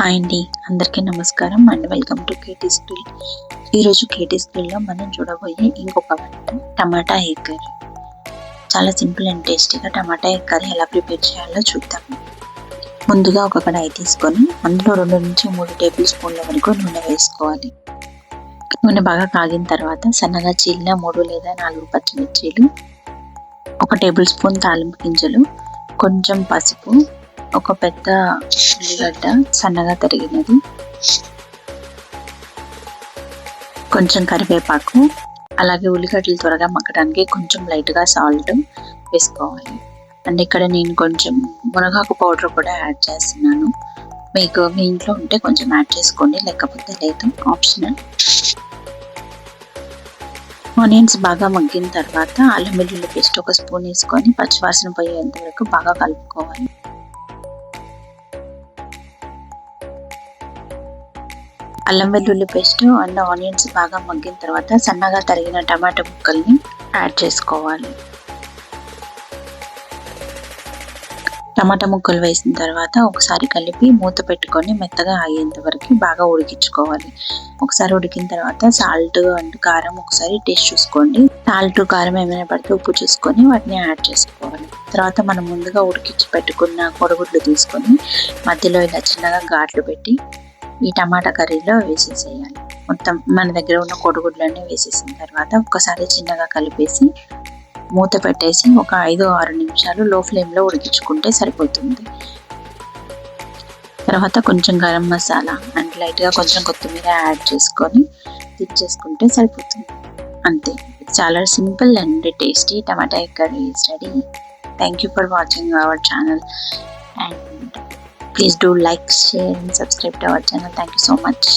Hi అండి, అందరికీ నమస్కారం and welcome to KT's grill. ఈరోజు కేటీస్ గ్రిల్లో మనం చూడబోయే ఇంకొక వంట టమాటా ఎగ్ కర్రీ. చాలా సింపుల్ అండ్ టేస్టీగా టమాటా ఎగ్ కర్రీ ఎలా ప్రిపేర్ చేయాలో చూద్దాం. ముందుగా ఒక కడాయి తీసుకొని అందులో 2 నుంచి 3 టేబుల్ స్పూన్ల వరకు నూనె వేసుకోవాలి. నూనె బాగా కాగిన తర్వాత సన్నగా చీలిన 3 లేదా 4 పచ్చిమిర్చీలు, 1 టేబుల్ స్పూన్ తాలింపు గింజలు, కొంచెం పసుపు, ఒక పెద్ద ఉల్లిగడ్డ సన్నగా తరిగినది, కొంచెం కరివేపాకు, అలాగే ఉల్లిగడ్డలు త్వరగా మగ్గడానికి కొంచెం లైట్గా సాల్ట్ వేసుకోవాలి. అండ్ ఇక్కడ నేను కొంచెం మునగాకు పౌడర్ కూడా యాడ్ చేస్తున్నాను. మీకు మీ ఇంట్లో ఉంటే కొంచెం యాడ్ చేసుకోండి, లేకపోతే లేదు, ఆప్షనల్. ఆనియన్స్ బాగా మగ్గిన తర్వాత అల్లం వెల్లుల్లి పేస్ట్ 1 స్పూన్ వేసుకొని పచ్చివాసన పోయేంత వరకు బాగా కలుపుకోవాలి. అల్లం వెల్లుల్లి పేస్ట్ అండ్ ఆనియన్స్ బాగా మగ్గిన తర్వాత సన్నగా తరిగిన టమాటా ముక్కల్ని యాడ్ చేసుకోవాలి. టమాటా ముక్కలు వేసిన తర్వాత ఒకసారి కలిపి మూత పెట్టుకొని మెత్తగా అయ్యేంత వరకు బాగా ఉడికించుకోవాలి. ఒకసారి ఉడికిన తర్వాత సాల్ట్ అండ్ కారం ఒకసారి టేస్ట్ చూసుకోండి. సాల్ట్ కారం ఏమైనా పడితే ఉప్పు చూసుకొని వాటిని యాడ్ చేసుకోవాలి. తర్వాత మనం ముందుగా ఉడికించి పెట్టుకున్న కోడిగుడ్లు తీసుకొని మధ్యలో ఇలా చిన్నగా ఘాట్లు పెట్టి ఈ టమాటా కర్రీలో వేసేసేయాలి. మొత్తం మన దగ్గర ఉన్న కోడిగుడ్లన్నీ వేసేసిన తర్వాత ఒకసారి చిన్నగా కలిపేసి మూత పెట్టేసి ఒక 5-6 నిమిషాలు లో ఫ్లేమ్లో ఉడికించుకుంటే సరిపోతుంది. తర్వాత కొంచెం గరం మసాలా అండ్ లైట్గా కొంచెం కొత్తిమీర యాడ్ చేసుకొని దించేసుకుంటే సరిపోతుంది. అంతే, చాలా simple and tasty tomato egg curry is ready. Thank you for watching our channel and please do like, share and subscribe to our channel. Thank you so much.